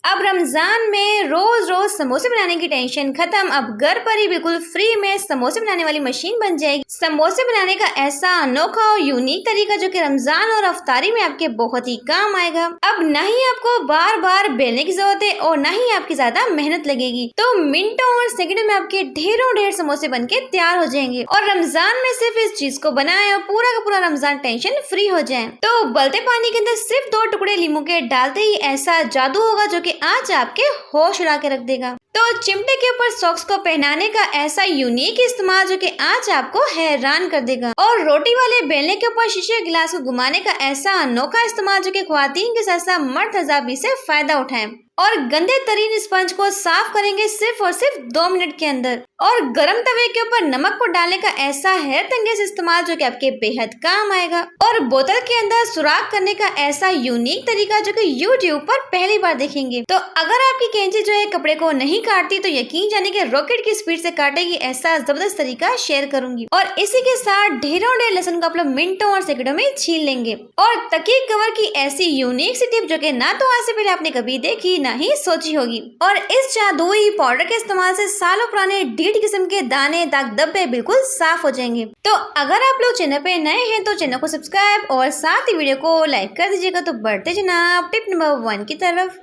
अब रमजान में रोज रोज समोसे बनाने की टेंशन खत्म। अब घर पर ही बिल्कुल फ्री में समोसे बनाने वाली मशीन बन जाएगी। समोसे बनाने का ऐसा अनोखा और यूनिक तरीका जो कि रमजान और अफ्तारी में आपके बहुत ही काम आएगा। अब न ही आपको बार बार बेलने की जरूरत है और न ही आपकी ज्यादा मेहनत लगेगी। तो मिनटों और सेकंडों में आपके ढेरों ढेर समोसे बनके तैयार हो जाएंगे और रमजान में सिर्फ इस चीज को बनाए और पूरा का पूरा रमजान टेंशन फ्री हो जाए। तो उबलते पानी के अंदर सिर्फ 2 टुकड़े लींबू के डालते ही ऐसा जादू होगा जो कि आज आपके होश उड़ा के रख देगा। तो चिमटे के ऊपर सॉक्स को पहनाने का ऐसा यूनिक इस्तेमाल जो कि आज आपको हैरान कर देगा। और रोटी वाले बेलने के ऊपर शीशे के गिलास को घुमाने का ऐसा अनोखा इस्तेमाल जो कि ख्वातीन के साथ साथ मर्द हज़ार भी से फायदा उठाएं। और गंदे तरीन स्पंज को साफ करेंगे सिर्फ और सिर्फ 2 मिनट के अंदर। और गरम तवे के ऊपर नमक को डालने का ऐसा हैरत अंगेज इस्तेमाल जो कि आपके बेहद काम आएगा। और बोतल के अंदर सुराख करने का ऐसा यूनिक तरीका जो कि यूट्यूब पर पहली बार देखेंगे। तो अगर आपकी कैंची जो है कपड़े को नहीं काटती तो यकीन जाने के रॉकेट की स्पीड से काटेगी। ऐसा जबरदस्त तरीका शेयर करूंगी। और इसी के साथ ढेरों ढेर लहसुन को आप लोग मिनटों और सेकंडों में छील लेंगे। और तकिए कवर की ऐसी यूनिक सी टिप जो कि ना तो आज से पहले आपने कभी देखी ना ही सोची होगी। और इस जादुई पाउडर के इस्तेमाल से सालों पुराने डीट किस्म के दाने दाग धब्बे बिल्कुल साफ हो जाएंगे। तो अगर आप लोग चैनल पे नए हैं तो चैनल को सब्सक्राइब और साथ ही वीडियो को लाइक कर दीजिएगा। तो बढ़ते जनाब टिप नंबर 1 की तरफ।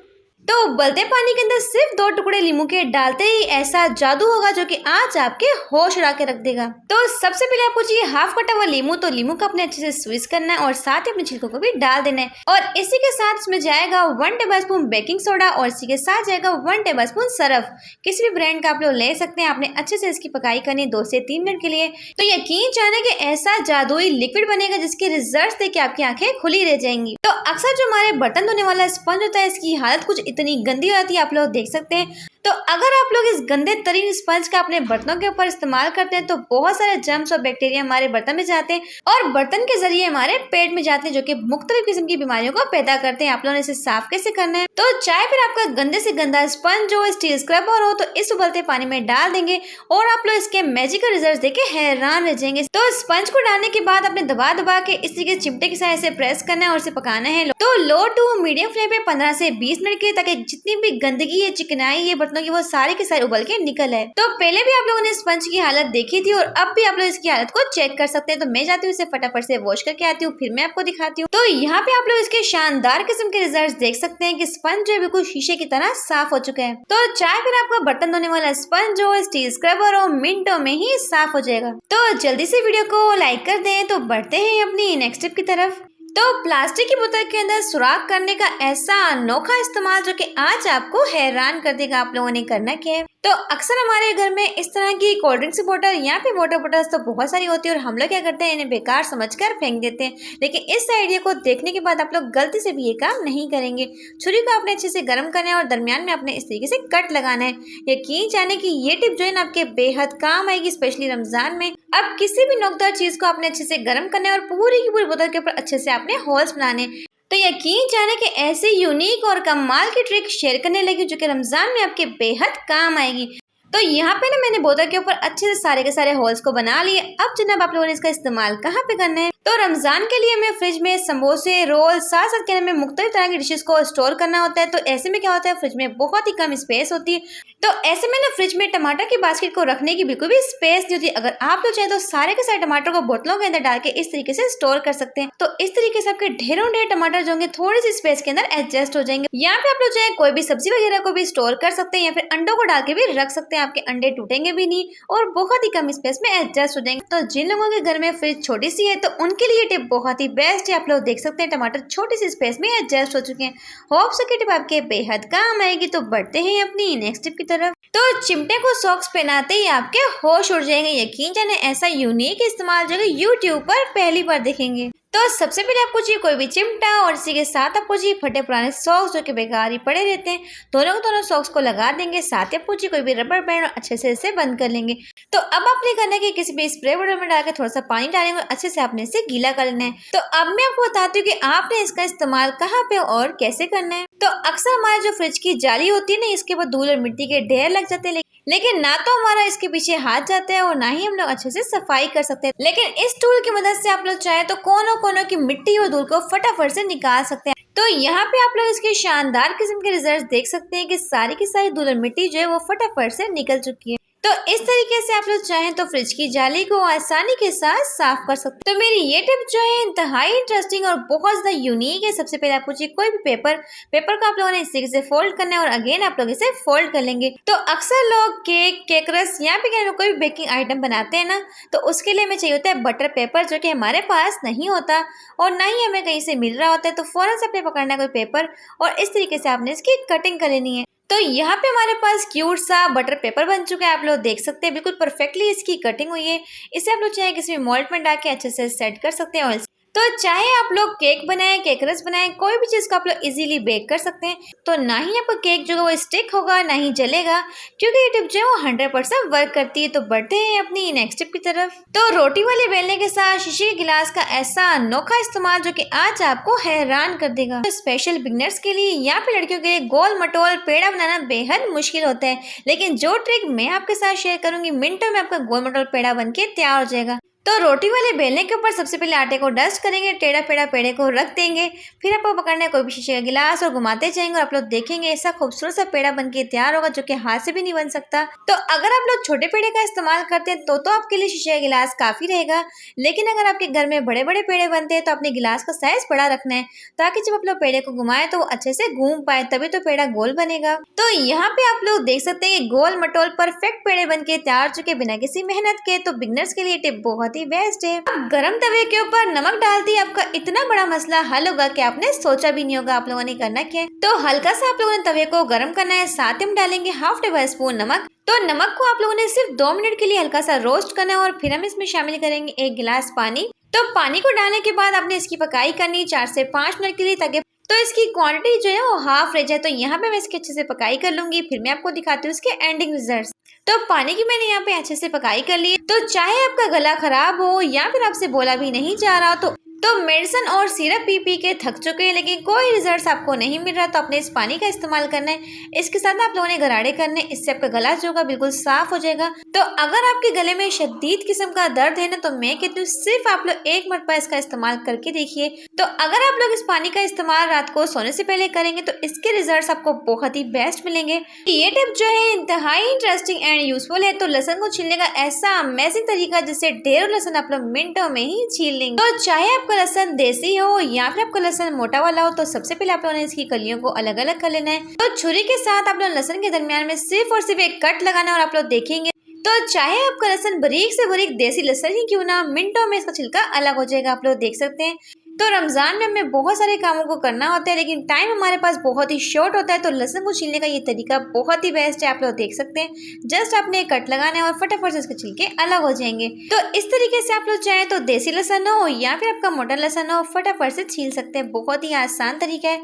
तो उबलते पानी के अंदर सिर्फ 2 टुकड़े लींबू के डालते ही ऐसा जादू होगा जो कि आज आपके होश उड़ा के रख देगा। तो सबसे पहले आपको चाहिए हाफ कटा हुआ लींबू। तो लींबू को अपने अच्छे से स्क्वीज करना है और साथ ही अपने छिलकों को भी डाल देना है। और इसी के साथ इसमें जाएगा 1 टेबलस्पून बेकिंग सोडा और इसी के साथ जाएगा 1 टेबलस्पून सरफ। किसी भी ब्रांड का आप लोग ले सकते हैं। आपने अच्छे से इसकी पकाई करनी 2 से 3 मिनट के लिए। तो यकीन जाने कि ऐसा जादुई लिक्विड बनेगा जिसके रिजल्ट देख के आपकी आंखें खुली रह जाएंगी। तो अक्सर जो हमारे बर्तन धोने वाला स्पंज होता है इसकी हालत कुछ इतनी गंदी होती है आप लोग देख सकते हैं। तो अगर आप लोग इस गंदे तरीन स्पंज का अपने बर्तनों के ऊपर इस्तेमाल करते हैं तो बहुत सारे जर्म्स और बैक्टीरिया हमारे बर्तन में जाते हैं और बर्तन के जरिए हमारे पेट में जाते हैं जो कि मुख्तलिफ किस्म की बीमारियों को पैदा करते हैं। आप लोगों ने इसे साफ कैसे करना है? तो चाहे फिर आपका गंदे से गंदा स्पंज हो, स्टील स्क्रबर हो, तो इस उबलते पानी में डाल देंगे और आप लोग इसके मैजिकल रिजल्ट देख के हैरान रह जाएंगे। तो स्पंज को डालने के बाद आपने दबा दबा के इस तरीके चिमटे के साथ इसे प्रेस करना है और इसे पकाना है। तो लो टू मीडियम फ्लेम पे 15 से 20 मिनट के लिए, ताकि जितनी भी गंदगी है, चिकनाई है बर्तनों की, वो सारी के सारी उबल के निकल है। तो पहले भी आप लोगों ने स्पंज की हालत देखी थी और अब भी आप लोग इसकी हालत को चेक कर सकते हैं। तो मैं जाती हूँ इसे फटाफट से वॉश करके आती हूँ, फिर मैं आपको दिखाती हूँ। तो यहाँ पे आप लोग इसके शानदार किस्म के रिजल्ट देख सकते हैं कि स्पंज जो है बिल्कुल शीशे की तरह साफ हो चुका है। तो चाहे फिर आपका बर्तन धोने वाला स्पंज हो, स्टील स्क्रबर हो, मिनटों में ही साफ हो जाएगा। तो जल्दी से वीडियो को लाइक कर दें। तो बढ़ते हैं अपनी नेक्स्ट टिप की तरफ। तो प्लास्टिक की बोतल के अंदर सुराख करने का ऐसा अनोखा इस्तेमाल जो कि आज आपको हैरान कर देगा। आप लोगों ने करना क्या है? तो अक्सर हमारे घर में इस तरह की कोल्ड ड्रिंक्स की बोतल या फिर वाटर बोतल तो बहुत सारी होती है और हम लोग क्या करते हैं, इन्हें बेकार समझकर फेंक देते हैं। लेकिन इस आइडिया को देखने के बाद आप लोग गलती से भी ये काम नहीं करेंगे। छुरी को आपने अच्छे से गर्म करना है और दरमियान में आपने इस तरीके से कट लगाना है। यकीन जाने की ये टिप जो है ना आपके बेहद काम आएगी, स्पेशली रमजान में। अब किसी भी नोकदार चीज को आपने अच्छे से गर्म करना है और पूरी की पूरी बोतल के ऊपर अच्छे से आपने होल्स बनाने। तो यकीन जाने कि ऐसी यूनिक और कमाल की ट्रिक शेयर करने लगी जो कि रमजान में आपके बेहद काम आएगी। तो यहाँ पे ना मैंने बोतल के ऊपर अच्छे से सारे के सारे होल्स को बना लिए। अब जनाब आप लोगों ने इसका इस्तेमाल कहाँ पे करना है? तो रमजान के लिए हमें फ्रिज में समोसे, रोल, साथ साथ के हमें मुख्तलिफ तरह की डिशेस को स्टोर करना होता है। तो ऐसे में क्या होता है, फ्रिज में बहुत ही कम स्पेस होती है। तो ऐसे में ना फ्रिज में टमाटर की बास्केट को रखने की बिल्कुल भी स्पेस नहीं होती। अगर आप लोग चाहें तो सारे के सारे टमाटर को बोतलों के अंदर डाल के इस तरीके से स्टोर कर सकते हैं। तो इस तरीके से आपके ढेरों ढेर टमाटर जो होंगे थोड़ी सी स्पेस के अंदर एडजस्ट हो जाएंगे। यहाँ पे आप लोग चाहे कोई भी सब्जी वगैरह को भी स्टोर कर सकते हैं या फिर अंडों को डाल के भी रख सकते हैं। आपके अंडे टूटेंगे भी नहीं और बहुत ही कम स्पेस में एडजस्ट हो जाएंगे। तो जिन लोगों के घर में फ्रिज छोटी सी है तो उनके लिए टिप बहुत ही बेस्ट है। आप लोग देख सकते हैं टमाटर छोटी सी स्पेस में एडजस्ट हो चुके हैं। होप सो की टिप आपके बेहद काम आएगी। तो बढ़ते हैं अपनी नेक्स्ट टिप की तरफ। तो चिमटे को सॉक्स पहनाते ही आपके होश उड़ जाएंगे। यकीन जाने ऐसा यूनिक इस्तेमाल जो यूट्यूब पर पहली बार देखेंगे। तो सबसे पहले आपको चाहिए कोई भी चिमटा और इसी के साथ आपको चाहिए फटे पुराने सॉक्स जो कि बेकार ही पड़े रहते हैं। दोनों सॉक्स को लगा देंगे। साथ ही आपको चाहिए कोई भी रबर बैंड और अच्छे से इसे बंद कर लेंगे। तो अब आपने करना है कि किसी भी स्प्रे बॉटल में डाल के थोड़ा सा पानी डालेंगे और अच्छे से आपने इसे गीला कर लेना है। तो अब मैं आपको बताती हूँ कि आपने इसका इस्तेमाल कहाँ पे और कैसे करना है। तो अक्सर हमारे जो फ्रिज की जाली होती है ना, इसके ऊपर धूल और मिट्टी के ढेर लग जाते हैं, लेकिन ना तो हमारा इसके पीछे हाथ जाता है और ना ही हम लोग अच्छे से सफाई कर सकते हैं। लेकिन इस टूल की मदद से आप लोग चाहे तो कोनों कोनों की मिट्टी और धूल को फटाफट से निकाल सकते हैं। तो यहाँ पे आप लोग इसके शानदार किस्म के रिजल्ट देख सकते हैं कि सारी की सारी धूल और मिट्टी जो है वो फटाफट से निकल चुकी है। तो इस तरीके से आप लोग चाहें तो फ्रिज की जाली को आसानी के साथ साफ कर सकते हैं। तो मेरी ये टिप जो है इंतहाई इंटरेस्टिंग और बहुत ज्यादा यूनिक है। सबसे पहले आपको चाहिए कोई भी पेपर को आप लोगों ने इस तरीके से फोल्ड करना है और अगेन आप लोग इसे फोल्ड कर लेंगे। तो अक्सर लोग केक रस या फिर कोई भी बेकिंग आइटम बनाते हैं ना, तो उसके लिए हमें चाहिए होता है बटर पेपर, जो कि हमारे पास नहीं होता और ना ही हमें कहीं से मिल रहा होता है। तो फौरन से अपने पकड़ना है कोई पेपर और इस तरीके से आपने इसकी कटिंग कर लेनी है। तो यहाँ पे हमारे पास क्यूट सा बटर पेपर बन चुका है। आप लोग देख सकते हैं बिल्कुल परफेक्टली इसकी कटिंग हुई है। इसे आप लोग चाहे किसी भी मोल्ड में डाल के अच्छे से सेट कर सकते हैं ऑयल। तो चाहे आप लोग केक बनाएं, केक रस बनाएं, कोई भी चीज़ को आप लोग इजीली बेक कर सकते हैं। तो ना ही आपका केक जो है वो स्टिक होगा, ना ही जलेगा, क्योंकि ये टिप जो है वो 100% वर्क करती है। तो बढ़ते हैं अपनी नेक्स्ट टिप की तरफ। तो रोटी वाले बेलने के साथ शीशे के गिलास का ऐसा अनोखा इस्तेमाल जो कि आज आपको हैरान कर देगा। तो स्पेशल बिगनर्स के लिए या फिर लड़कियों के लिए गोल मटोल पेड़ा बनाना बेहद मुश्किल होता है, लेकिन जो ट्रिक मैं आपके साथ शेयर करूंगी मिनटों में आपका गोल मटोल पेड़ा बन के तैयार हो जाएगा। तो रोटी वाले बेलने के ऊपर सबसे पहले आटे को डस्ट करेंगे, टेढ़ा पेड़ा पेड़े को रख देंगे, फिर आपको पकड़ना है कोई भी शीशे का गिलास और घुमाते जाएंगे और आप लोग देखेंगे ऐसा खूबसूरत सा पेड़ा बन के तैयार होगा जो कि हाथ से भी नहीं बन सकता। तो अगर आप लोग छोटे पेड़े का इस्तेमाल करते हैं तो आपके लिए शीशे का गिलास काफी रहेगा, लेकिन अगर आपके घर में बड़े बड़े पेड़े बनते हैं तो अपने गिलास का साइज बड़ा रखना है, ताकि जब आप लोग पेड़े को घुमाए तो वो अच्छे से घूम पाए, तभी तो पेड़ा गोल बनेगा। तो यहाँ पे आप लोग देख सकते हैं गोल मटोल परफेक्ट पेड़े बन के तैयार चुके बिना किसी मेहनत के। तो बिगनर्स के लिए टिप बहुत ही बेस्ट है। गरम तवे के ऊपर नमक डाल दिए, आपका इतना बड़ा मसला हल होगा कि आपने सोचा भी नहीं होगा। आप लोगों ने करना क्या है, तो हल्का सा आप लोगों ने तवे को गर्म करना है, साथ ही हम डालेंगे हाफ टेबल स्पून नमक। तो नमक को आप लोगों ने सिर्फ 2 मिनट के लिए हल्का सा रोस्ट करना है और फिर हम इसमें शामिल करेंगे 1 गिलास पानी। तो पानी को डालने के बाद आपने इसकी पकाई करनी 4 से 5 मिनट के लिए, ताकि तो इसकी क्वांटिटी जो है वो हाफ रह जाए। तो यहाँ पे मैं इसकी अच्छे से पकाई कर लूंगी, फिर मैं आपको दिखाती हूँ इसके एंडिंग रिजल्ट्स। तो पानी की मैंने यहाँ पे अच्छे से पकाई कर ली। तो चाहे आपका गला खराब हो या फिर आपसे बोला भी नहीं जा रहा हो, तो मेडिसिन और सिरप पी के थक चुके हैं लेकिन कोई रिजल्ट आपको नहीं मिल रहा, तो अपने इस पानी का इस्तेमाल करना है। इसके साथ आप लोगों ने गरारे करने, इससे आपका गला जो होगा बिल्कुल साफ हो जाएगा। तो अगर आपके गले में शदीद किस्म का दर्द है ना, तो मैं कहती हूँ सिर्फ आप लोग 1 मरतबा इसका इस्तेमाल करके देखिए। तो अगर आप लोग इस पानी का इस्तेमाल रात को सोने से पहले करेंगे तो इसके रिजल्ट आपको बहुत ही बेस्ट मिलेंगे। ये टिप जो है इंतहाई इंटरेस्टिंग एंड यूजफुल है। तो लहसुन को छीलने का ऐसा अमेजिंग तरीका जिससे ढेरों लहसुन आप लोग मिनटों में ही छील लेंगे। तो चाहे आपका लहसुन देसी हो या फिर आपका लहसुन मोटा वाला हो, तो सबसे पहले आप लोगों ने इसकी कलियों को अलग अलग कर लेना है। तो छुरी के साथ आप लोग लहसुन के दरमियान में सिर्फ और सिर्फ एक कट लगाना है और आप लोग देखेंगे तो चाहे आपका लहसुन बारीक से बारीक देसी लहसुन ही क्यों ना, मिनटों में इसका छिलका अलग हो जाएगा। आप लोग देख सकते हैं। तो रमजान में हमें बहुत सारे कामों को करना होता है, लेकिन टाइम हमारे पास बहुत ही शॉर्ट होता है। तो लहसुन को छीलने का ये तरीका बहुत ही बेस्ट है। आप लोग देख सकते हैं, जस्ट आपने एक कट लगाना है और फटाफट से इसके छिलके अलग हो जाएंगे। तो इस तरीके से आप लोग चाहें तो देसी लहसुन हो या फिर आपका मोटा लहसुन हो, फटाफट से छील सकते हैं। बहुत ही आसान तरीका है।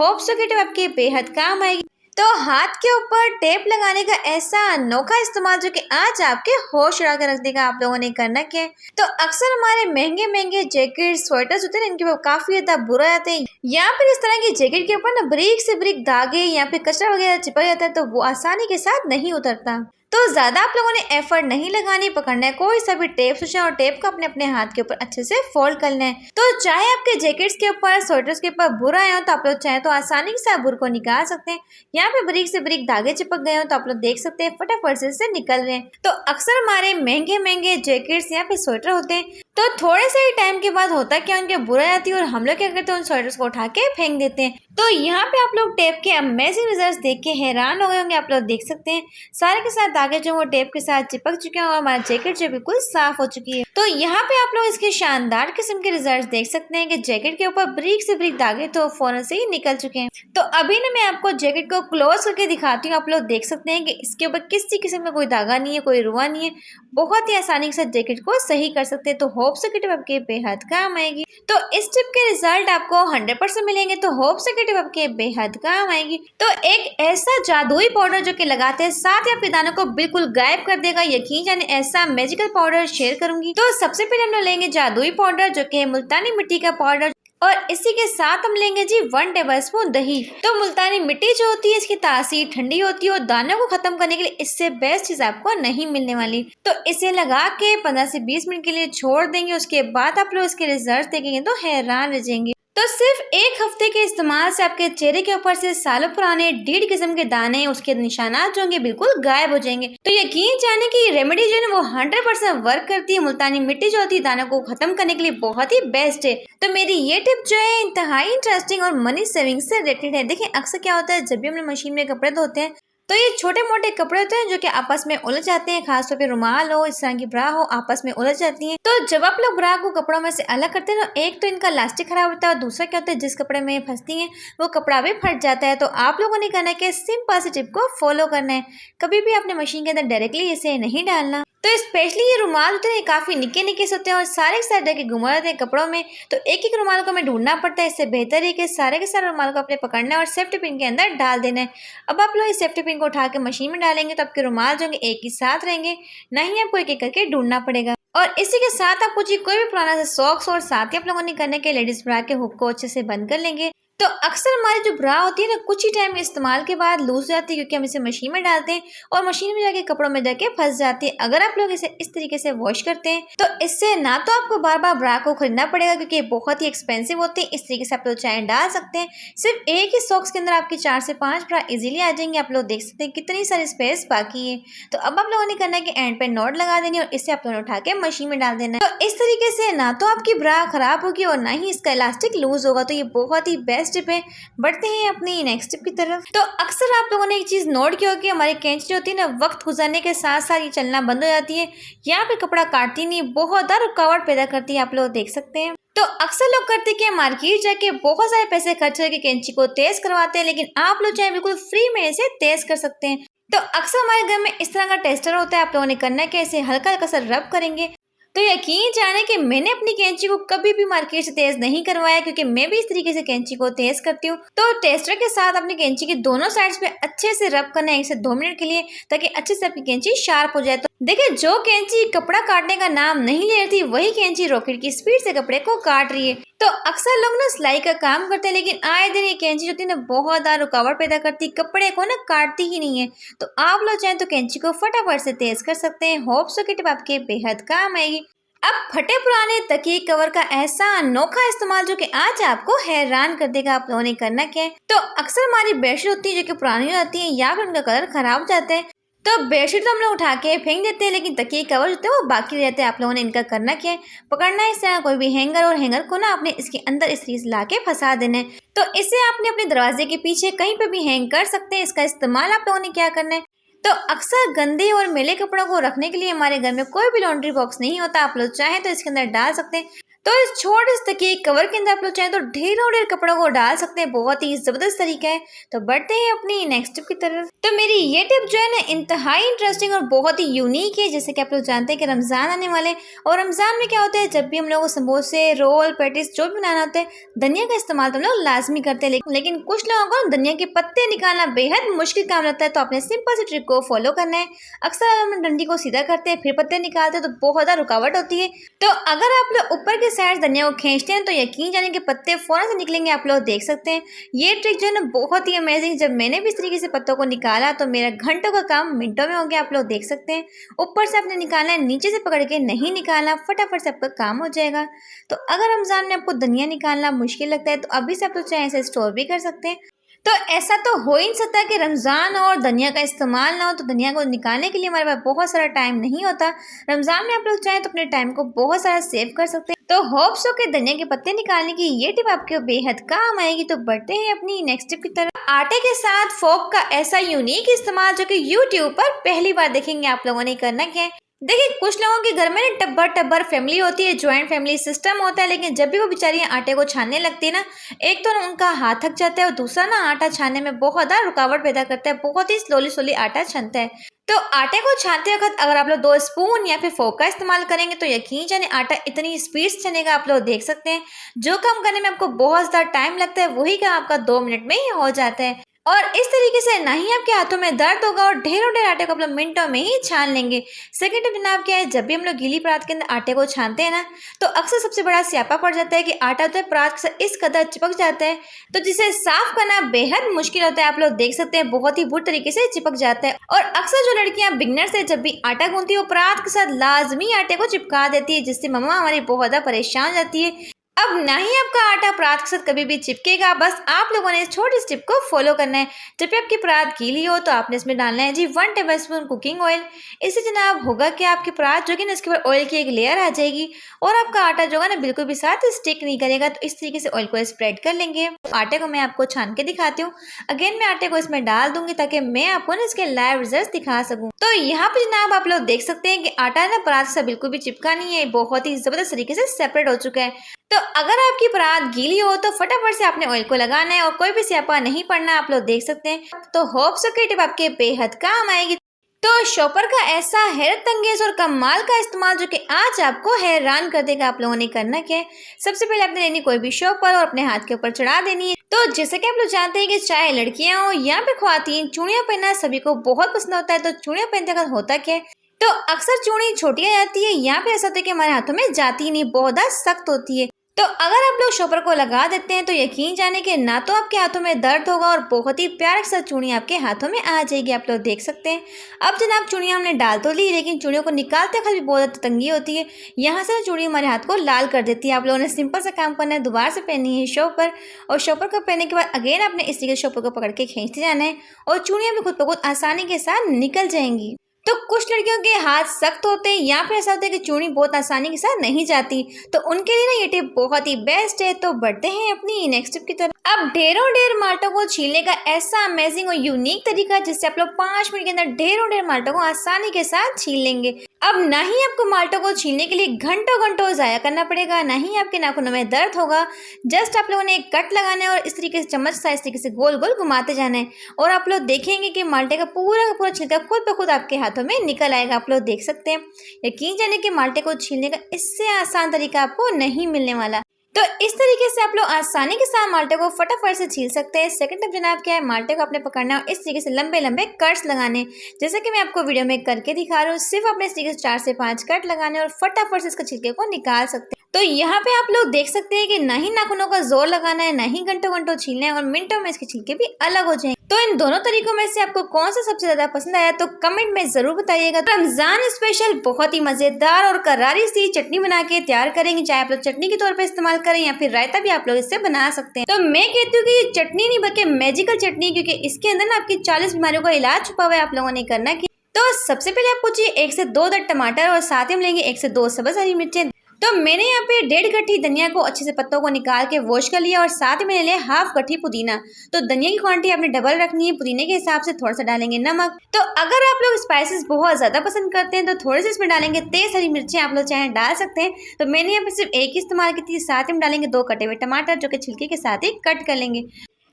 होप सो कि टिप आपके बेहद काम आएगी। तो हाथ के ऊपर टेप लगाने का ऐसा अनोखा इस्तेमाल जो कि आज आपके होश उड़ा के रख देगा। आप लोगों ने करना क्या है, तो अक्सर हमारे महंगे महंगे जैकेट स्वेटर्स होते हैं, इनके ऊपर काफी ज्यादा बुरा जाते हैं, या फिर इस तरह की जैकेट के ऊपर ना बारीक से बारीक धागे या फिर कचरा वगैरह चिपक जाता है, तो वो आसानी के साथ नहीं उतरता। तो ज्यादा आप लोगों ने एफर्ट नहीं लगानी, पकड़ना है कोई सा भी टेप स्विच और टेप को अपने अपने हाथ के ऊपर अच्छे से फोल्ड करना है। तो चाहे आपके जैकेट्स के ऊपर स्वेटर्स के ऊपर बुर आए हो, तो आप लोग चाहे तो आसानी से बुर को निकाल सकते हैं। यहाँ पे बारीक से बारीक धागे चिपक गए हो, तो आप लोग देख सकते हैं फटाफट से इससे निकल रहे हैं। तो अक्सर हमारे महंगे महंगे जैकेट्स या फिर स्वेटर होते हैं, तो थोड़े से ही टाइम के बाद होता क्या, उनके बुरा जाती है और हम लोग क्या करते हैं, उन स्वेटर्स को उठा के फेंक देते हैं। तो यहाँ पे आप लोग टेप के अमेजिंग रिजल्ट्स देख के हैरान हो गए होंगे। आप लोग देख सकते हैं सारे के साथ धागे जो वो टेप के साथ चिपक चुके हैं और हमारा जैकेट जो बिल्कुल साफ हो चुकी है। तो यहाँ पे आप लोग इसके शानदार किस्म के रिजल्ट्स देख सकते हैं कि जैकेट के ऊपर बारीक से बारीक धागे तो फौरन से ही निकल चुके हैं। तो अभी ना मैं आपको जैकेट को क्लोज करके दिखाती हूँ। आप लोग देख सकते हैं कि इसके ऊपर किसी किस्म का कोई धागा नहीं है, कोई रुआ नहीं है। बहुत ही आसानी के साथ जैकेट को सही कर सकते हैं। तो होप से टिप आपके बेहद काम आएगी। तो इस टिप के रिजल्ट आपको 100% मिलेंगे। तो होप से टिप आपके बेहद काम आएगी। तो एक ऐसा जादुई पाउडर जो कि लगाते हैं साथ ही आपके दानों को बिल्कुल गायब कर देगा, यकीन जाने ऐसा मैजिकल पाउडर शेयर करूंगी। तो सबसे पहले हम लोग लेंगे जादुई पाउडर जो कि मुल्तानी मिट्टी का पाउडर, और इसी के साथ हम लेंगे जी 1 टेबलस्पून दही। तो मुल्तानी मिट्टी जो होती है इसकी तासीर ठंडी होती है और दानों को खत्म करने के लिए इससे बेस्ट चीज आपको नहीं मिलने वाली। तो इसे लगा के 15 से 20 मिनट के लिए छोड़ देंगे। उसके बाद आप लोग इसके रिजल्ट देखेंगे तो हैरान रह जाएंगे। तो सिर्फ एक हफ्ते के इस्तेमाल से आपके चेहरे के ऊपर से सालों पुराने डीड किस्म के दाने, उसके निशानात जो होंगे बिल्कुल गायब हो जाएंगे। तो यकीन जाने की ये रेमेडी जो है ना वो 100% वर्क करती है। मुल्तानी मिट्टी जो होती है दानों को खत्म करने के लिए बहुत ही बेस्ट है। तो मेरी ये टिप जो है इंतहाई इंटरेस्टिंग और मनी सेविंग से रिलेटेड है। देखिए अक्सर क्या होता है, जब भी हम लोग मशीन में कपड़े धोते हैं तो ये छोटे मोटे कपड़े होते हैं जो कि आपस में उलझ जाते हैं। खासतौर पे रुमाल हो, इस तरह की ब्रा हो, आपस में उलझ जाती हैं। तो जब आप लोग ब्रा को कपड़ों में से अलग करते हैं ना, एक तो इनका इलास्टिक खराब होता है और दूसरा क्या होता है, जिस कपड़े में फंसती हैं वो कपड़ा भी फट जाता है। तो आप लोगों ने करना है कि सिंपल सी टिप को फॉलो करना है। कभी भी अपने मशीन के अंदर डायरेक्टली इसे नहीं डालना। तो स्पेशली ये रुमाल होते हैं काफी निके निके से होते हैं और सारे के सारे के घुमा रहते हैं कपड़ों में। तो एक एक रुमाल को हमें ढूंढना पड़ता है। इससे बेहतर है कि सारे के सारे रुमाल को अपने पकड़ना है और सेफ्टी पिन के अंदर डाल देना है। अब आप लोग इस सेफ्टी पिन को उठा के मशीन में डालेंगे तो आपके रुमाल जो एक ही साथ रहेंगे, नहीं आपको एक एक करके ढूंढना पड़ेगा। और इसी के साथ आपको जी कोई भी पुराना सा सॉक्स और साथ ही आप लोगों ने करने के लेडीज ब्रा के हुक को अच्छे से बंद कर लेंगे। तो अक्सर हमारी जो ब्रा होती है ना कुछ ही टाइम इस्तेमाल के बाद लूज जाती है, क्योंकि हम इसे मशीन में डालते हैं और मशीन में जाके कपड़ों में जाके फंस जाती है। अगर आप लोग इसे इस तरीके से वॉश करते हैं तो इससे ना तो आपको बार बार ब्रा को खरीदना पड़ेगा, क्योंकि बहुत ही एक्सपेंसिव होते हैं। इस तरीके से आप लोग चाहे डाल सकते हैं। सिर्फ एक ही सॉक्स के अंदर आपकी 4 से 5 ब्रा इजीली आ जाएंगे। आप लोग देख सकते हैं कितनी सारी स्पेस बाकी है। तो अब आप लोगों ने करना है कि एंड पे नॉट लगा देनी और इसे आप लोगों ने उठा के मशीन में डाल देना है। तो इस तरीके से ना तो आपकी ब्रा खराब होगी और ना ही इसका इलास्टिक लूज होगा। तो ये बहुत ही बेस्ट टिप है। बढ़ते हैं अपनी नेक्स्ट टिप की तरफ। तो अक्सर आप लोगों ने एक चीज नोट की होगी, हमारी कैंची जो होती है ना वक्त गुजरने के साथ साथ ये चलना बंद हो जाती है। यहाँ पे कपड़ा काटती नहीं, बहुत ज्यादा रुकावट पैदा करती है। आप लोग देख सकते हैं। तो अक्सर लोग करते कि मार्केट जाके बहुत सारे पैसे खर्च करके कैंची को तेज करवाते हैं, लेकिन आप लोग चाहे बिल्कुल फ्री में इसे तेज कर सकते हैं। तो अक्सर हमारे घर में इस तरह का टेस्टर होता है। आप लोगों ने करना है कि इसे हल्का हल्का सा रब करेंगे। तो यकीन जाने कि मैंने अपनी कैंची को कभी भी मार्केट से तेज नहीं करवाया, क्योंकि मैं भी इस तरीके से कैंची को तेज करती हूँ। तो टेस्टर के साथ अपनी कैंची के दोनों साइड्स पे अच्छे से रब करना है 1 से 2 मिनट के लिए, ताकि अच्छे से आपकी कैंची शार्प हो जाए। तो देखिए जो कैंची कपड़ा काटने का नाम नहीं ले रही थी, वही कैंची रॉकेट की स्पीड से कपड़े को काट रही है। तो अक्सर लोग ना सिलाई का काम करते हैं, लेकिन आए दिन ये कैंची जो थी ना बहुत ज्यादा रुकावट पैदा करती, कपड़े को ना काटती ही नहीं है। तो आप लोग चाहें तो कैंची को फटाफट से तेज कर सकते हैं। होप सो कि टिप आपके बेहद काम आएगी। अब फटे पुराने तकिए कवर का ऐसा अनोखा इस्तेमाल जो कि आज आपको हैरान कर देगा। आप लोगों ने करना क्या है, तो अक्सर हमारी बेडशीट होती है जो कि पुरानी हो जाती है या फिर उनका कलर खराब हो जाता है। तो बेडशीट तो हम लोग उठा के फेंक देते हैं, लेकिन तकिए कवर जो होते हैं वो बाकी रहते हैं। आप लोगों ने इनका करना क्या है, पकड़ना है इस तरह कोई भी हैंगर और हैंगर को ना आपने इसके अंदर इस तरीके से ला के फंसा देना है। तो इसे आपने अपने दरवाजे के पीछे कहीं पे भी हैंग कर सकते हैं। इसका इस्तेमाल आप लोगों ने क्या करना है, तो अक्सर गंदे और मैले कपड़ों को रखने के लिए हमारे घर में कोई भी लॉन्ड्री बॉक्स नहीं होता। आप लोग चाहें तो इसके अंदर डाल सकते हैं। तो इस छोटे से तकिए कवर के अंदर आप लोग चाहें तो ढेरों ढेर कपड़ों को डाल सकते हैं। बहुत ही जबरदस्त तरीका है। तो बढ़ते हैं अपनी नेक्स्ट टिप की तरफ। तो मेरी ये टिप जो है ना इंतहाई इंटरेस्टिंग और बहुत ही यूनिक है। जैसे कि आप लोग जानते हैं कि रमजान आने वाले, और रमजान में क्या होता है, जब भी हम लोग को समोसे, रोल, पैटिस जो भी बनाना होता है, धनिया का इस्तेमाल तो हम लोग लाजमी करते हैं। लेकिन कुछ लोगों को धनिया के पत्ते निकालना बेहद मुश्किल काम लगता है। तो अपने सिंपल सी ट्रिक को फॉलो करना है। अक्सर हम डंडी को सीधा करते हैं फिर पत्ते निकालते हैं, तो बहुत ज्यादा रुकावट होती है। तो अगर आप लोग ऊपर के साइड धनिया को खींचते हैं तो यकीन जाने के पत्ते फौरन से निकलेंगे। आप लोग देख सकते हैं ये ट्रिक जो है ना बहुत ही अमेजिंग। जब मैंने भी इस तरीके से पत्तों को निकाला तो मेरा घंटों का काम मिनटों में हो गया। आप लोग देख सकते हैं ऊपर से आपने निकालना है, नीचे से पकड़ के नहीं निकालना, फटाफट से आपका काम हो जाएगा। तो अगर रमजान में आपको धनिया निकालना मुश्किल लगता है तो अभी से आप लोग चाहे इसे स्टोर भी कर सकते हैं। तो ऐसा तो हो ही नहीं सकता कि रमज़ान और धनिया का इस्तेमाल ना हो। तो धनिया को निकालने के लिए हमारे पास बहुत सारा टाइम नहीं होता। रमज़ान में आप लोग चाहें तो अपने टाइम को बहुत सारा सेव कर सकते हैं। तो होप सो कि धनिया के पत्ते निकालने की ये टिप आपके बेहद काम आएगी। तो बढ़ते हैं अपनी नेक्स्ट टिप की तरफ। आटे के साथ फोक का ऐसा यूनिक इस्तेमाल जो कि यूट्यूब पर पहली बार देखेंगे। आप लोगों ने करना क्या है, देखिए कुछ लोगों के घर में ना टब्बर टब्बर फैमिली होती है, ज्वाइंट फैमिली सिस्टम होता है, लेकिन जब भी वो बेचारियां आटे को छानने लगती है ना, एक तो उनका हाथ थक जाता है और दूसरा ना आटा छानने में बहुत ज़्यादा रुकावट पैदा करता है। बहुत ही स्लोली स्लोली आटा छनता है। तो आटे को छानते वक्त अगर आप लोग 2 स्पून या फिर फोक का इस्तेमाल करेंगे तो यकीन जाने आटा इतनी स्पीड से छनेगा। आप लोग देख सकते हैं जो काम करने में आपको बहुत ज़्यादा टाइम लगता है वही काम आपका 2 मिनट में ही हो जाता है। और इस तरीके से ना ही आपके हाथों में दर्द होगा और ढेरों ढेर आटे को आप लोग मिनटों में ही छान लेंगे। सेकंड टिप जनाब क्या है, जब भी हम लोग गीली परात के अंदर आटे को छानते हैं ना, तो अक्सर सबसे बड़ा स्यापा पड़ जाता है कि आटा तो परात के साथ इस कदर चिपक जाता है, तो जिसे साफ करना बेहद मुश्किल होता है। आप लोग देख सकते हैं बहुत ही बुरी तरीके से चिपक जाता है। और अक्सर जो लड़कियां बिगनर्स है, जब भी आटा गूंथती है वो परात के साथ लाजमी आटे को चिपका देती है, जिससे मम्मा हमारी बहुत ज़्यादा परेशान हो जाती है। अब ना ही आपका आटा परात के साथ कभी भी चिपकेगा, बस आप लोगों ने इस छोटी स्टेप को फॉलो करना है। जब भी आपकी परात गीली हो तो आपने इसमें डालना है जी 1 टेबलस्पून कुकिंग ऑयल। इससे जनाब होगा कि आपकी परात जो कि ना इसके ऊपर ऑयल की एक लेयर आ जाएगी और आपका आटा जो है ना बिल्कुल भी साथ स्टिक नहीं करेगा। तो इस तरीके से ऑयल को स्प्रेड कर लेंगे। आटे को मैं आपको छान के दिखाती हूँ। अगेन मैं आटे को इसमें डाल दूंगी ताकि मैं आपको ना इसके लाइव रिजल्ट दिखा सकूँ। तो यहाँ पे जनाब आप लोग देख सकते हैं कि आटा ना परात से बिल्कुल भी चिपका नहीं है, बहुत ही जबरदस्त तरीके से सेपरेट हो चुका है। तो अगर आपकी परात गीली हो तो फटाफट से आपने ऑयल को लगाना है और कोई भी स्यापा नहीं पड़ना, आप लोग देख सकते हैं। तो होप सो कि टिप आपके बेहद काम आएगी। तो शॉपर का ऐसा हैरत अंगेज और कमाल का इस्तेमाल जो कि आज आपको हैरान कर देगा। आप लोगों ने करना क्या है, सबसे पहले आपने लेनी कोई भी शॉपर और अपने हाथ के ऊपर चढ़ा देनी है। तो जैसे कि आप लोग जानते हैं कि चाहे लड़कियां हो या फिर ख्वातीन, चूड़ियां पहनना सभी को बहुत पसंद होता है। तो चूड़ियां पहनते वक्त होता क्या है, तो अक्सर चूड़ी छोटी आ जाती है या फिर ऐसा होता है कि हमारे हाथों में जाती ही नहीं, बहुत ज्यादा सख्त होती है। तो अगर आप लोग शॉपर को लगा देते हैं तो यकीन जाने कि ना तो आपके हाथों में दर्द होगा और बहुत ही प्यार के साथ चूड़ी आपके हाथों में आ जाएगी। आप लोग देख सकते हैं। अब जनाब चूड़ियाँ हमने डाल तो ली, लेकिन चूड़ियों को निकालते वक्त भी बहुत ज़्यादा तंगी होती है। यहाँ से चूड़ी हमारे हाथ को लाल कर देती है। आप लोगों ने सिंपल सा काम करना है, दोबारा से पहननी है शॉपर और शॉपर को पहनने के बाद अगेन आपने इस तरीके शॉपर को पकड़ के खींचते जाना है और चूड़ियाँ भी खुद ब खुद आसानी के साथ निकल जाएंगी। तो कुछ लड़कियों के हाथ सख्त होते हैं या फिर ऐसा होता है कि चूड़ी बहुत आसानी के साथ नहीं जाती, तो उनके लिए ना ये टिप बहुत ही बेस्ट है। तो बढ़ते हैं अपनी नेक्स्ट टिप की तरफ। अब ढेर माल्टों को छीलने का ऐसा अमेजिंग और यूनिक तरीका जिससे आप लोग 5 मिनट के अंदर ढेर माल्टों को आसानी के साथ छील लेंगे। अब ना ही आपको माल्टों को छीलने के लिए घंटों जाया करना पड़ेगा, ना ही आपके नाखूनों में दर्द होगा। जस्ट आप लोगों ने एक कट लगाना है और इस तरीके से चम्मच सा इस तरीके से गोल गोल घुमाते जाना है और आप लोग देखेंगे कि माल्टे का पूरा छिलका खुद ब खुद आपके हाथों में निकल आएगा। आप लोग देख सकते हैं। यकीन जाने कि माल्टे को छीलने का इससे आसान तरीका आपको नहीं मिलने वाला। तो इस तरीके से आप लोग आसानी के साथ माल्टे को फटाफट से छील सकते हैं। सेकंड टिप जनाब क्या है, माल्टे को आपने पकड़ना है और इस तरीके से लंबे कट्स लगाने, जैसे कि मैं आपको वीडियो में करके दिखा रहा हूँ। सिर्फ अपने इस तरीके से 4 से 5 कट लगाने और फटाफट से इसका छिलके को निकाल सकते हैं। तो यहाँ पे आप लोग देख सकते हैं कि ना ही नाखूनों का जोर लगाना है, ना ही घंटों छीलना है और मिनटों में इसके छिलके भी अलग हो जाएंगे। तो इन दोनों तरीकों में से आपको कौन सा सबसे ज्यादा पसंद आया तो कमेंट में जरूर बताइएगा। तो रमजान स्पेशल बहुत ही मजेदार और करारी सी चटनी बना के तैयार करेंगे, चाहे आप लोग चटनी के तौर पर इस्तेमाल करें या फिर रायता भी आप लोग इससे बना सकते हैं। तो मैं कहती हूँ कि ये चटनी नहीं बल्कि मैजिकल चटनी, क्योंकि इसके अंदर ना आपकी 40 बीमारियों का इलाज छुपा हुआ है। आप लोगों ने करना कि तो सबसे पहले आपको चाहिए 1 से 2 दर टमाटर और साथ ही हम लेंगे 1 से 2 सब्ज हरी मिर्चें। तो मैंने यहाँ पे 1.5 गट्ठी धनिया को अच्छे से पत्तों को निकाल के वॉश कर लिया और साथ ही मैंने लिया 1/2 गट्ठी पुदीना। तो धनिया की क्वांटिटी आपने डबल रखनी है, पुदीने के हिसाब से थोड़ा सा डालेंगे नमक। तो अगर आप लोग स्पाइसेस बहुत ज्यादा पसंद करते हैं तो थोड़े से इसमें डालेंगे तेज हरी मिर्चें, आप लोग चाहे डाल सकते हैं। तो मैंने यहाँ पे सिर्फ एक ही इस्तेमाल की थी। साथ ही में डालेंगे 2 कटे हुए टमाटर जो कि छिलके के साथ ही कट कर लेंगे।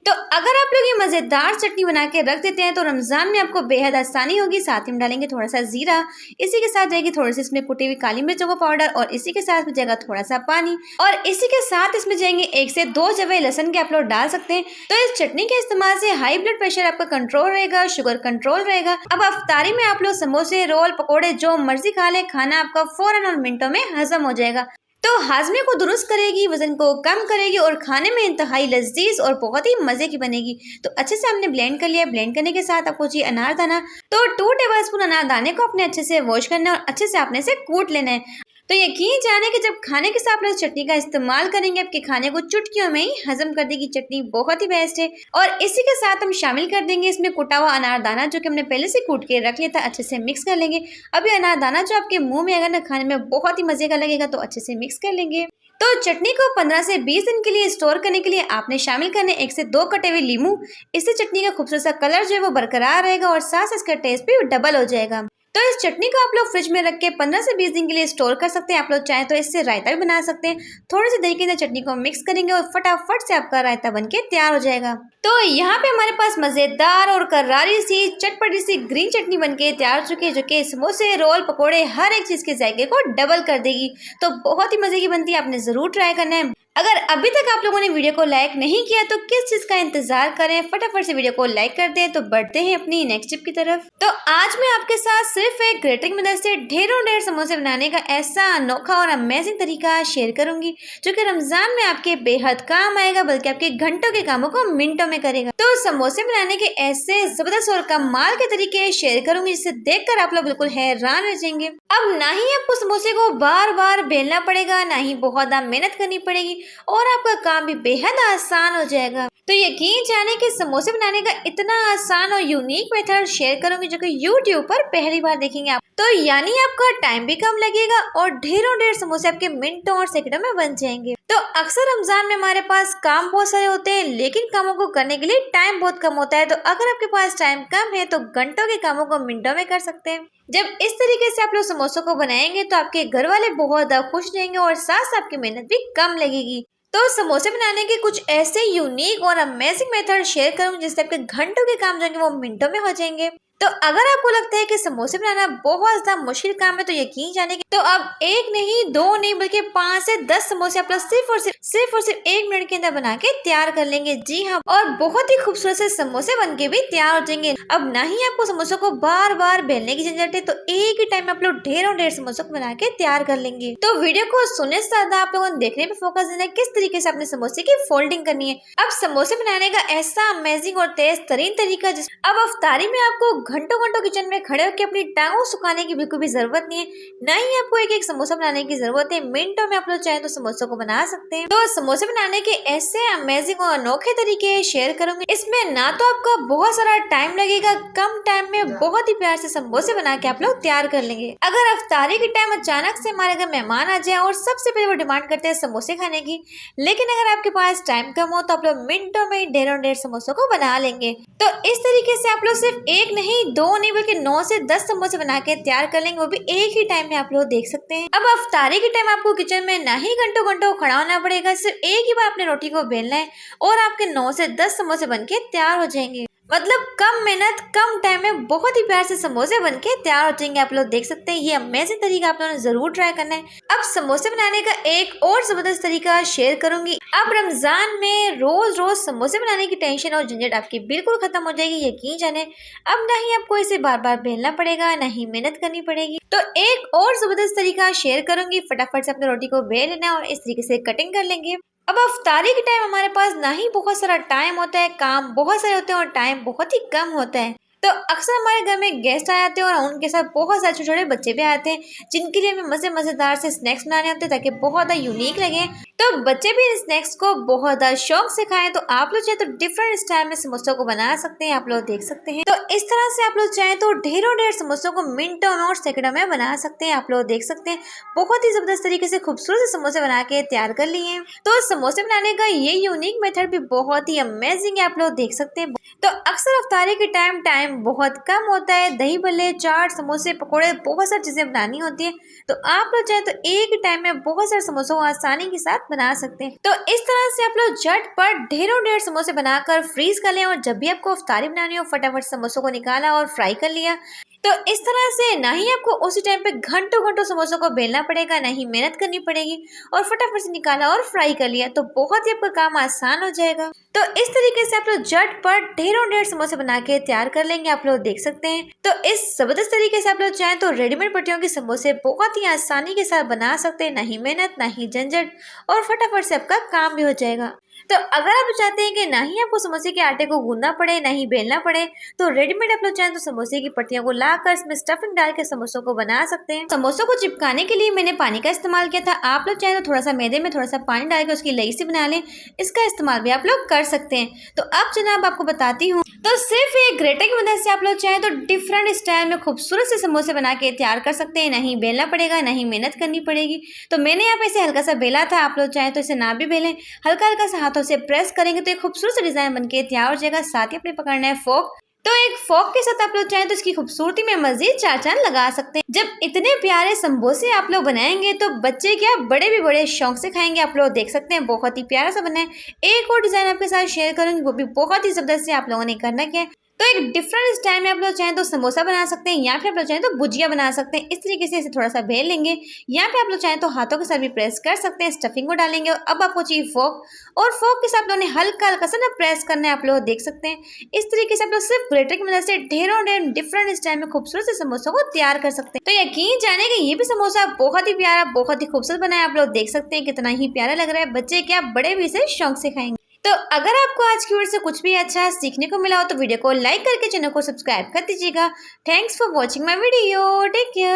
तो अगर आप लोग ये मजेदार चटनी बना के रख देते हैं तो रमजान में आपको बेहद आसानी होगी। साथ ही में डालेंगे थोड़ा सा जीरा, इसी के साथ जाएगी थोड़ी सी इसमें कुटी हुई काली मिर्चों का पाउडर और इसी के साथ में जाएगा थोड़ा सा पानी और इसी के साथ इसमें जाएंगे 1 से 2 जवे लहसुन के आप लोग डाल सकते हैं। तो इस चटनी के इस्तेमाल से हाई ब्लड प्रेशर आपका कंट्रोल रहेगा, शुगर कंट्रोल रहेगा। अब अफ्तारी में आप लोग समोसे, रोल, पकौड़े जो मर्जी खा ले, खाना आपका फौरन और मिनटों में हजम हो जाएगा। तो हाजमे को दुरुस्त करेगी, वजन को कम करेगी और खाने में इंतहाई लजीज और बहुत ही मजे की बनेगी। तो अच्छे से हमने ब्लेंड कर लिया। ब्लेंड करने के साथ आपको चाहिए अनारदाना। तो 2 टेबलस्पून अनारदाने को अपने अच्छे से वॉश करना है और अच्छे से आपने इसे कूट लेना है। तो यकीन जाने कि जब खाने के साथ आप चटनी का इस्तेमाल करेंगे आपके खाने को चुटकियों में ही हजम कर देगी। चटनी बहुत ही बेस्ट है। और इसी के साथ हम शामिल कर देंगे इसमें कुटा हुआ अनारदाना जो कि हमने पहले से कूट के रख लिया था। अच्छे से मिक्स कर लेंगे। अभी अनारदाना जो आपके मुंह में अगर ना खाने में बहुत ही मजे का लगेगा, तो अच्छे से मिक्स कर लेंगे। तो चटनी को 15 से 20 दिन के लिए स्टोर करने के लिए आपने शामिल करने 1 से 2 कटे हुए नींबू। इससे चटनी का खूबसूरत सा कलर जो है वो बरकरार रहेगा और साथ इसका टेस्ट भी डबल हो जाएगा। तो इस चटनी को आप लोग फ्रिज में रख के 15 से 20 दिन के लिए स्टोर कर सकते हैं। आप लोग चाहे तो इससे रायता भी बना सकते हैं। थोड़ी सी दही के अंदर चटनी को मिक्स करेंगे और फटाफट से आपका रायता बनके तैयार हो जाएगा। तो यहाँ पे हमारे पास मजेदार और करारी सी चटपटी सी ग्रीन चटनी बनके तैयार हो चुकी है, जो कि समोसे, रोल, पकोड़े हर एक चीज के जायके को डबल कर देगी। तो बहुत ही मजे की बनती है, आपने जरूर ट्राई करना है। अगर अभी तक आप लोगों ने वीडियो को लाइक नहीं किया तो किस चीज का इंतजार करें, फटाफट से वीडियो को लाइक कर दें। तो बढ़ते हैं अपनी नेक्स्ट टिप की तरफ। तो आज मैं आपके साथ सिर्फ एक ग्रेटर की मदद से ढेर समोसे बनाने का ऐसा अनोखा और अमेजिंग तरीका शेयर करूंगी जो कि रमजान में आपके बेहद काम आएगा, बल्कि आपके घंटों के कामों को मिनटों में करेगा। तो समोसे बनाने के ऐसे जबरदस्त और कमाल के तरीके शेयर करूंगी जिसे देखकर आप लोग बिल्कुल हैरान रह जाएंगे। अब ना ही आपको समोसे को बार बार बेलना पड़ेगा, ना ही बहुत ज्यादा मेहनत करनी पड़ेगी और आपका काम भी बेहद आसान हो जाएगा। तो यकीन जाने कि समोसे बनाने का इतना आसान और यूनिक मेथड शेयर करूंगी जो कि यूट्यूब पर पहली बार देखेंगे आप। तो यानी आपका टाइम भी कम लगेगा और ढेरों ढेर समोसे आपके मिनटों और सेकंडों में बन जाएंगे। तो अक्सर रमजान में हमारे पास काम बहुत सारे होते हैं, लेकिन कामों को करने के लिए टाइम बहुत कम होता है। तो अगर आपके पास टाइम कम है तो घंटों के कामों को मिनटों में कर सकते हैं। जब इस तरीके से आप लोग समोसों को बनाएंगे तो आपके घर वाले बहुत ज्यादा खुश रहेंगे और साथ साथ आपकी मेहनत भी कम लगेगी। तो समोसे बनाने के कुछ ऐसे यूनिक और अमेजिंग मेथड शेयर करूंगी जिससे आपके घंटों के काम जो है वो मिनटों में हो जाएंगे। तो अगर आपको लगता है कि समोसे बनाना बहुत ज्यादा मुश्किल काम है तो यकीन जाने की तो अब एक नहीं, दो नहीं, बल्कि 5 से 10 समोसे आप लोग सिर्फ 1 मिनट के अंदर बना के तैयार कर लेंगे। जी हाँ, और बहुत ही खूबसूरत से समोसे बन के भी तैयार हो जाएंगे। अब ना ही आपको समोसों को बार बार बेलने की झंझट है, तो एक ही टाइम में आप लोग ढेरों ढेर समोसों को बना के तैयार कर लेंगे। तो वीडियो को सुनने से ज्यादा आप लोगों ने देखने पे फोकस देना है किस तरीके से अपने समोसे की फोल्डिंग करनी है। अब समोसे बनाने का ऐसा अमेजिंग और तेज तरीन तरीका जिस अब अफ्तारी में आपको घंटों घंटों किचन में खड़े होकर अपनी टांगों सुखाने की बिल्कुल भी जरूरत नहीं है, ना ही आपको एक एक समोसा बनाने की जरूरत है। मिनटों में आप लोग चाहे तो समोसों को बना सकते हैं। तो समोसे बनाने के ऐसे अमेजिंग और अनोखे तरीके शेयर करूंगी। इसमें ना तो आपका बहुत सारा टाइम लगेगा, कम टाइम में बहुत ही प्यार से समोसे बना के आप लोग तैयार कर लेंगे। अगर अफ्तारी के टाइम अचानक से हमारे घर मेहमान आ जाए और सबसे पहले वो डिमांड करते हैं समोसे खाने की, लेकिन अगर आपके पास टाइम कम हो तो आप लोग मिनटों में ढेरों ढेर समोसों को बना लेंगे। तो इस तरीके से आप लोग सिर्फ एक नहीं, दो नहीं, बल्कि 9 से 10 समोसे बना के तैयार कर लेंगे, वो भी एक ही टाइम में आप लोग देख सकते हैं। अब अफ्तारी के टाइम आपको किचन में ना ही घंटों घंटों खड़ा होना पड़ेगा, सिर्फ एक ही बार अपने रोटी को बेलना है और आपके 9 से 10 समोसे बन के तैयार हो जाएंगे। मतलब कम मेहनत कम टाइम में बहुत ही प्यार से समोसे बनके तैयार हो जाएंगे। आप लोग देख सकते हैं, ये अमेजिंग तरीका आप लोगों ने जरूर ट्राई करना है। अब समोसे बनाने का एक और जबरदस्त तरीका शेयर करूंगी। अब रमजान में रोज रोज समोसे बनाने की टेंशन और झंझट आपकी बिल्कुल खत्म हो जाएगी। यकीन जाने अब ना ही आपको इसे बार बार बेलना पड़ेगा, ना ही मेहनत करनी पड़ेगी। तो एक और जबरदस्त तरीका शेयर करूंगी। फटाफट से अपने रोटी को बेल लेना और इस तरीके से कटिंग कर लेंगे। अब अफ्तारी के टाइम हमारे पास ना ही बहुत सारा टाइम होता है, काम बहुत सारे होते हैं और टाइम बहुत ही कम होता है। तो अक्सर हमारे घर में गेस्ट आ जाते हैं और उनके साथ बहुत सारे छोटे छोटे बच्चे भी आते हैं, जिनके लिए हमें मजेदार से स्नैक्स बनाने होते हैं ताकि बहुत ज़्यादा यूनिक लगे। तो बच्चे भी इन स्नैक्स को बहुत ज़्यादा शौक से खाएं। तो आप लोग चाहे तो डिफरेंट स्टाइल में समोसों को बना सकते हैं, आप लोग देख सकते हैं। तो इस तरह से आप लोग चाहे तो ढेरों ढेर समोसों को मिनटों और सेकंडों में बना सकते हैं। आप लोग देख सकते हैं, बहुत ही जबरदस्त तरीके से खूबसूरत से समोसे बना के तैयार कर लिए हैं। तो समोसे बनाने का ये यूनिक मेथड भी बहुत ही अमेजिंग है, आप लोग देख सकते हैं। तो अक्सर अफ्तारी के टाइम बहुत कम होता है, दही भल्ले, चाट, समोसे, पकोड़े, बहुत सारी चीजें बनानी होती है। तो आप लोग चाहे तो एक टाइम में बहुत सारे समोसों को आसानी के साथ बना सकते हैं। तो इस तरह से आप लोग झटपट ढेरों ढेर समोसे बनाकर फ्रीज कर लें और जब भी आपको अफ्तारी बनानी हो फटाफट समोसों को निकाला और फ्राई कर लिया। तो इस तरह से ना ही आपको उसी टाइम पे घंटों घंटों समोसों को बेलना पड़ेगा, ना ही मेहनत करनी पड़ेगी और फटाफट से निकाला और फ्राई कर लिया। तो बहुत ही आपका काम आसान हो जाएगा। तो इस तरीके से आप लोग झटपट ढेरों ढेर समोसे बना के तैयार कर लेंगे, आप लोग देख सकते हैं। तो इस जबरदस्त तरीके से आप लोग चाहें तो रेडीमेड पट्टियों के समोसे बहुत ही आसानी के साथ बना सकते हैं, ना ही मेहनत ना ही झंझट और फटाफट से आपका काम भी हो जाएगा। तो अगर आप चाहते हैं कि ना ही आपको समोसे के आटे को गूंदना पड़े ना ही बेलना पड़े, तो रेडीमेड आप लोग चाहें तो समोसे की पट्टियों को लाकर इसमें स्टफिंग डाल के समोसों को बना सकते हैं। समोसों को चिपकाने के लिए मैंने पानी का इस्तेमाल किया था। आप लोग चाहें तो थोड़ा सा मैदे में थोड़ा सा पानी डाल के उसकी लई सी बना लें, इसका इस्तेमाल भी आप लोग कर सकते हैं। तो अब जनाब आपको बताती हूँ, तो सिर्फ एक ग्रेटर की मदद से आप लोग चाहें तो डिफरेंट स्टाइल में खूबसूरत से समोसे बना के तैयार कर सकते हैं। नहीं बेलना पड़ेगा, नहीं मेहनत करनी पड़ेगी। तो मैंने यहाँ पे इसे हल्का सा बेला था, आप लोग चाहें तो इसे ना भी बेलें, हल्का हल्का सा हाथों से प्रेस करेंगे तो एक खूबसूरत सा डिजाइन बनके तैयार हो जाएगा। साथ ही अपने पकड़ना है फोक। तो एक फोक के साथ आप लोग चाहें तो इसकी खूबसूरती में मजीद चार चांद लगा सकते हैं। जब इतने प्यारे समोसे आप लोग बनाएंगे तो बच्चे क्या बड़े भी बड़े शौक से खाएंगे। आप लोग देख सकते हैं, बहुत ही प्यारा सा बना है। एक और डिजाइन आपके साथ शेयर करूंगी, वो भी बहुत ही जबरदस्त है। आप लोगों ने करना क्या है, तो एक डिफरेंट स्टाइल में आप लोग चाहें तो समोसा बना सकते हैं या फिर आप लोग चाहें तो भुजिया बना सकते हैं। इस तरीके से इसे थोड़ा सा बेल लेंगे, यहाँ पे आप लोग चाहें तो हाथों के साथ भी प्रेस कर सकते हैं। स्टफिंग को डालेंगे और अब आपको चाहिए फोक, और फोक के साथ आप लोगों ने हल्का हल्का सा ना प्रेस करना है। आप लोग देख सकते हैं, इस तरीके से आप लोग सिर्फ ग्रेटर की मदद से ढेरों ढेर डिफरेंट स्टाइल में खूबसूरत से समोसों को तैयार कर सकते हैं। तो यकीन जाने कि ये भी समोसा बहुत ही प्यारा बहुत ही खूबसूरत बना है। आप लोग देख सकते हैं कितना ही प्यारा लग रहा है। बच्चे क्या बड़े भी इसे शौक से खाएंगे। तो अगर आपको आज की वीडियो से कुछ भी अच्छा सीखने को मिला हो तो वीडियो को लाइक करके चैनल को सब्सक्राइब कर दीजिएगा। Thanks for watching my video. Take care.